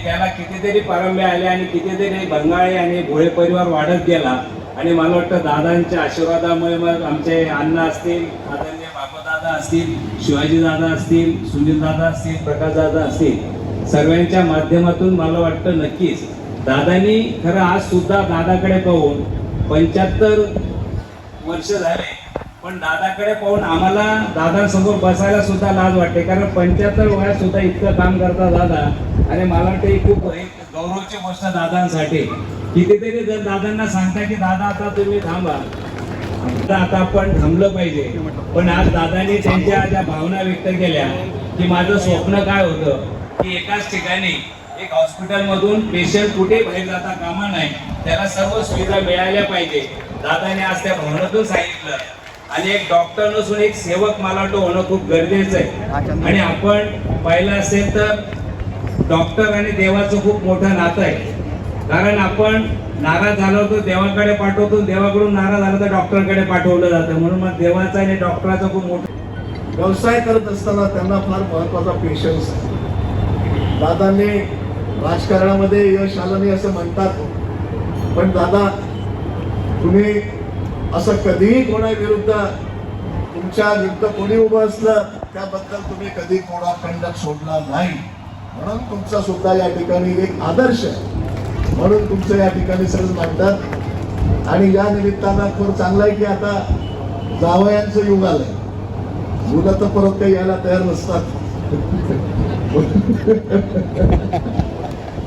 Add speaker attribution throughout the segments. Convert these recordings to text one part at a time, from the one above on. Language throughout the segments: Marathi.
Speaker 1: त्याला कितीतरी पारंब्य आले आणि कितीतरी बंगाळे आणि भोळे परिवार वाढत गेला आणि मला वाटतं दादांच्या आशीर्वादामुळे मग आमचे अण्णा असतील, आदरणीय बाबादादा असतील, शिवाजी दादा असतील, सुनील दादा असतील, प्रकाश दादा असतील, सर्वांच्या माध्यमातून मला वाटतं नक्कीच दादांनी खरं आज सुद्धा दादाकडे पाहून 75 वर्ष झाले, पण दादाकडे पाहून आम्हाला दादांसमोर बसायला सुद्धा लाज वाटते, कारण 75 वयात सुद्धा इतकं काम करता दादा. आणि मला वाटतं ही खूप एक गौरवाची गोष्ट दादांसाठी. कितीतरी जर दादांना सांगता की दादा आता तुम्ही थांबा, आता आपण थांबलं पाहिजे, पण आज दादांनी त्यांच्या ज्या भावना व्यक्त केल्या की माझं स्वप्न काय होतं की एकाच ठिकाणी एक हॉस्पिटलमधून पेशंट कुठे बाहेर जाता कामा नाही, त्याला सर्व सुविधा मिळाल्या पाहिजे. दादाने आज त्या भावनातून सांगितलं. आणि एक डॉक्टर नसून एक सेवक मला वाटतं होणं खूप गरजेचं आहे. आणि आपण पाहिलं असेल तर डॉक्टर आणि देवाचं खूप मोठं नातं आहे, कारण आपण नाराज झालो तर देवाकडे पाठवतो, देवाकडून नाराज झालं तर डॉक्टरकडे पाठवलं जातं. म्हणून मग देवाचा आणि डॉक्टराचा खूप मोठा
Speaker 2: व्यवसाय करत असताना त्यांना फार महत्वाचा पेशन्स आहे. दादांनी राजकारणामध्ये यश आलं नाही असं म्हणतात, पण दादा तुम्ही असं कधीही कोणाविरुद्ध तुमच्या विरुद्ध कोणी उभं असलं त्याबद्दल तुम्ही कधी कोणाखंड सोडला नाही, म्हणून तुमचा सुद्धा या ठिकाणी एक आदर्श आहे, म्हणून तुमचं या ठिकाणी सर्व मांडतात. आणि या निमित्तानं खूप चांगलं आहे की आता जावयांचं युग आलंय. मुलं तर परत काही यायला तयार नसतात,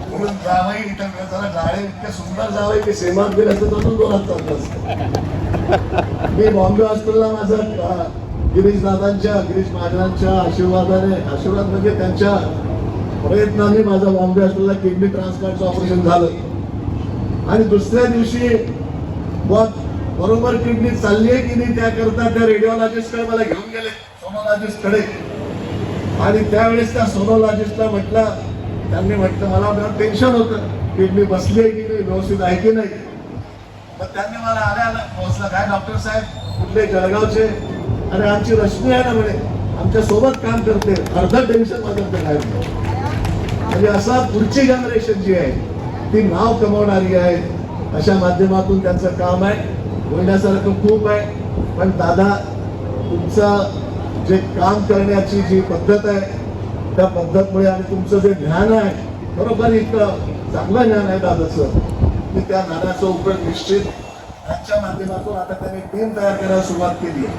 Speaker 2: म्हणून जावई इथं जरा गाळे इतके सुंदर जावई की सेमात गेले असतं तर दोरात चाललं असतं. मी बॉम्बे हॉस्पिटलला माझं गिरीश महाजनांच्या आशीर्वाद म्हणजे त्यांच्या प्रयत्नाने माझं बॉम्बे हॉस्पिटलला किडनी ट्रान्सप्लांटचं ऑपरेशन झालं. आणि दुसऱ्या दिवशी बरोबर किडनी चालली आहे की नाही त्याकरता त्या रेडिओलॉजिस्टकडे मला घेऊन गेले, सोनोलॉजिस्टकडे. आणि त्यावेळेस त्या सोनोलॉजिस्टला त्यांनी म्हटलं मला टेन्शन होतं किडनी बसली आहे की नाही, व्यवस्थित आहे की नाही. मग त्यांनी मला आल्या पोहोचला, काय डॉक्टर साहेब कुठले, जळगावचे, आणि आमची रश्मी आहे ना म्हणे आमच्या सोबत काम करते, अर्ध टेन्शन माझं काय. म्हणजे असा पुढची जनरेशन जी आहे ती नाव कमवणारी आहे, अशा माध्यमातून त्यांचं काम आहे. बोलण्यासारखं खूप आहे, पण दादा तुमचं जे काम करण्याची जी पद्धत आहे त्या पद्धतमुळे आणि तुमचं जे ज्ञान आहे बरोबर इतकं चांगलं ज्ञान आहे दादाचं की त्या ज्ञानाचा उपयोग निश्चित त्यांच्या माध्यमातून आता त्यांनी टीम तयार करायला सुरुवात केली आहे.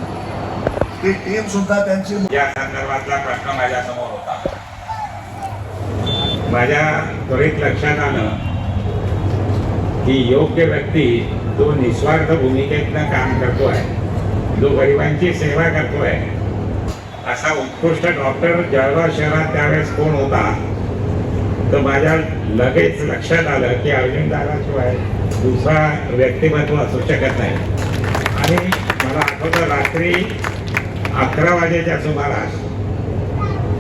Speaker 2: ती टीम सुद्धा त्यांची
Speaker 1: या संदर्भातला प्रश्न माझ्या समोर होता. माझ्या त्वरित लक्षात आलं की योग्य व्यक्ती जो निस्वार्थ भूमिकेतनं काम करतोय, जो गरिबांची सेवा करतोय, असा उत्कृष्ट डॉक्टर जळगाव शहरात त्यावेळेस कोण होता, तर माझ्या लगेच लक्षात आलं की अर्जुन दादाशिवाय दुसरा व्यक्तिमत्व असू शकत नाही. आणि मला आठवतं रात्री 11 वाजेच्या सुमारास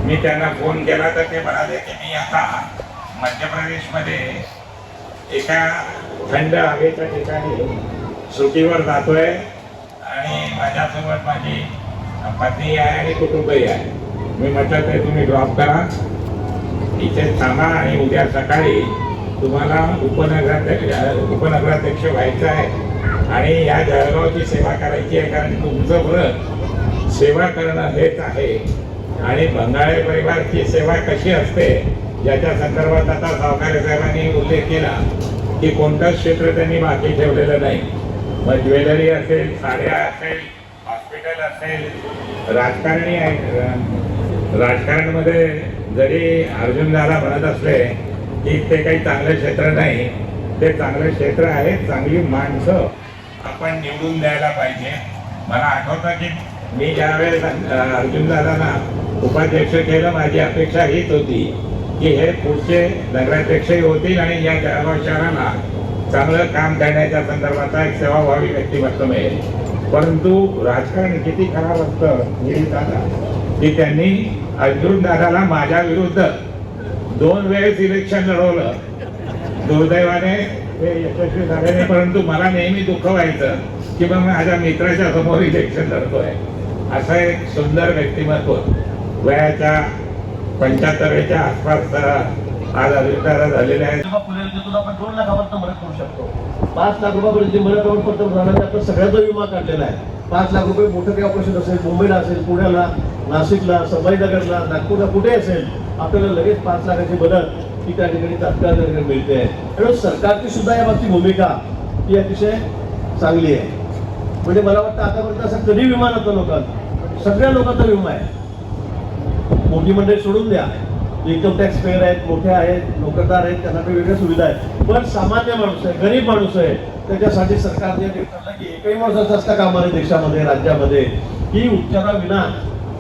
Speaker 1: मी त्यांना फोन केला तर ते म्हणाले की मी आता मध्य प्रदेशमध्ये एका थंड हवेच्या ठिकाणी सुट्टीवर जातोय आणि माझ्यासोबत माझी पत्नी आहे आणि कुटुंबही आहे. मी म्हटलं तर तुम्ही ड्रॉप करा, इथे थांबा आणि उद्या सकाळी तुम्हाला उपनगराध्यक्ष व्हायचं आहे आणि या जळगावची सेवा करायची आहे, कारण तुमचं व्रत सेवा करणं हेच आहे. आणि बंगाळे परिवारची सेवा कशी असते याच्या संदर्भात आता सावकारे साहेबांनी उल्लेख केला की कोणतंच क्षेत्र त्यांनी बाकी ठेवलेलं नाही. मग ज्वेलरी असेल, साड्या असेल, हॉस्पिटल असेल, राजकारणी आहेत. राजकारणामध्ये जरी अर्जुनदादा म्हणत असले की ते काही चांगलं क्षेत्र नाही, ते चांगलं क्षेत्र आहे. चांगली माणसं आपण निवडून द्यायला पाहिजे. मला आठवतं की मी ज्यावेळेस अर्जुनदादांना उपाध्यक्ष केलं, माझी अपेक्षा हीच होती की हे पुढचे नगराध्यक्षही होतील आणि या जळगाव शहराला चांगलं काम करण्याच्या संदर्भाचा एक सेवाभावी व्यक्तिमत्व मिळेल. परंतु राजकारण किती खराब असतं हे दादा की त्यांनी अर्जुनदादाला माझ्या विरुद्ध 2 वेळेस इलेक्शन लढवलं. दुर्दैवाने ते यशस्वी झाले नाही, परंतु मला नेहमी दुःख व्हायचं की मग माझ्या मित्राच्या समोर इलेक्शन लढतोय. असं एक सुंदर व्यक्तिमत्व वयाच्या 75च्या आसपास आज आविष्कार झालेले आहेत.
Speaker 3: पुढे आपण 2 लाखापर्यंत मदत करू शकतो. 5 लाख रुपयापर्यंत मदत आपण राहण्याचा आपण सगळ्याचा विमा काढलेला आहे. 5 लाख रुपये मोठं काही ऑपरेशन असेल, मुंबईला असेल, पुण्याला, नाशिकला, संभाजीनगरला, नागपूरला, कुठे असेल, आपल्याला लगेच 5 लाखाची मदत ही त्या ठिकाणी तात्काळ त्या ठिकाणी मिळते. आणि सरकारची सुद्धा या बाबतीत भूमिका ही अतिशय चांगली आहे. म्हणजे मला वाटतं आतापर्यंत असं कधी विमा नव्हतं लोकांना. सगळ्या लोकांचा विमा आहे. मोठी मंडळी सोडून द्या, इन्कम टॅक्स पेअर आहेत, मोठे आहेत, नोकरदार आहेत, त्यांना वेगवेगळ्या सुविधा आहेत. पण सामान्य माणूस आहे, गरीब माणूस आहे, त्याच्यासाठी सरकारने ठरलं की एकही माणसाचा असता कामा नये देशामध्ये, राज्यामध्ये, की उपचाराविना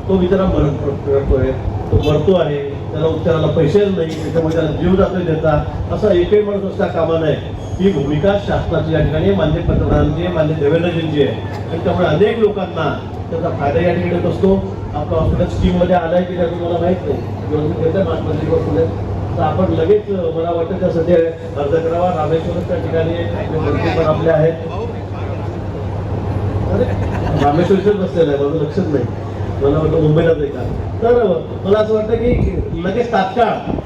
Speaker 3: तो बिचारा करतोय, तो मरतो आहे, त्याला उपचाराला पैसेच नाही, त्याच्यामुळे त्याला जीव जातोय त्याचा, असा एकही माणूस असता कामा नये. ही भूमिका शासनाची या ठिकाणी मान्य पंतप्रधानांची आहे, मान्य देवेंद्रजींची आहे. आणि त्यामुळे अनेक लोकांना त्याचा फायदा या ठिकाणी होत असतो. आपलं हॉस्पिटल स्कीममध्ये आलाय की त्याचं मला माहीत नाही, घेतं महात्माजी पुढे तर आपण लगेच मला वाटतं त्यासाठी अर्ज करावा. रामेश्वरच त्या ठिकाणी मंत्री पण आपले आहेत. रामेश्वरच बसलेलं आहे, माझं लक्षच नाही, मला वाटतं मुंबईलाच आहे का. तर मला असं वाटतं की लगेच तात्काळ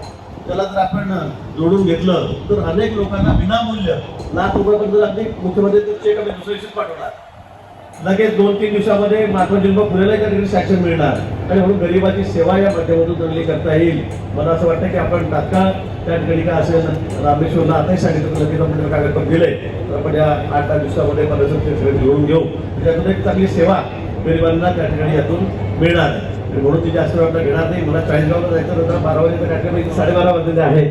Speaker 3: त्याला जर आपण जोडून घेतलं तर अनेक लोकांना विनामूल्य लाख रुपयापर्यंत अगदी मुख्यमंत्री चेक आम्ही दुसऱ्या दिवशीच पाठवणार. लगेच 2-3 दिवसामध्ये महात्मा ज्योतिबा फुलेला त्या ठिकाणी सँक्शन मिळणार. आणि म्हणून गरिबाची सेवा या माध्यमातून चांगली करता येईल. मला असं वाटतं की आपण तात्काळ त्या ठिकाणी काय असेल, रामेश्वरला आताही सांगितलं लगेच आपण कागदपत्र दिले तर आपण या 8-10 दिवसामध्ये परत जोडून घेऊ. त्याच्यातून एक चांगली सेवा गरिबांना त्या ठिकाणी यातून मिळणार आहे. म्हणून ती जास्त वेळ आपल्याला घेणार नाही. मला 40 गावाला जायचं होतं, 12 वाजेचा कार्यक्रम 12:30 वाजलेले आहे.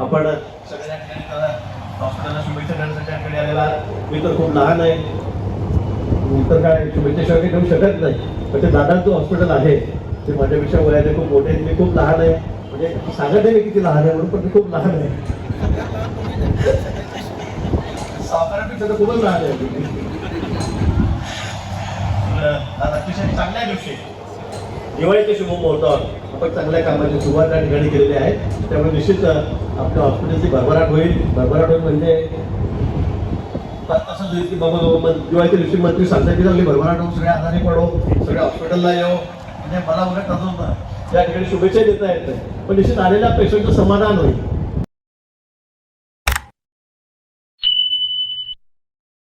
Speaker 3: आपण सगळ्या ठिकाणी हॉस्पिटलला शुभेच्छा देण्यासाठी ठिकाणी आलेला. मी तर खूप लहान आहे, तर काय शुभेच्छाशिवाय काही देऊ शकत नाही. पण ते दादांचं हॉस्पिटल आहे ते माझ्यापेक्षा वयाने खूप मोठे आहेत. मी खूप लहान आहे, म्हणजे सांगत आहे मी किती लहान आहे म्हणून, पण मी खूप लहान आहे. सावकारापेक्षा तर खूपच लहान आहे. अतिशय चांगल्या दिवशी दिवाळीच्या शुभ मुहूर्तावर आपण चांगल्या कामाची सुरुवात त्या ठिकाणी केलेली आहे. त्यामुळे निश्चित आपल्या हॉस्पिटलची भरभराट होईल. भरभराट होईल म्हणजे असं होईल की बाबा दिवाळीच्या दिवशी मंत्री सांगतात की चांगली भरभराट होऊ, सगळे आजारी पडो, सगळ्या हॉस्पिटलला येऊ. म्हणजे मला उलट अजून त्या ठिकाणी शुभेच्छा देता येत नाही, पण निश्चित आलेल्या पेशंटचं समाधान होईल.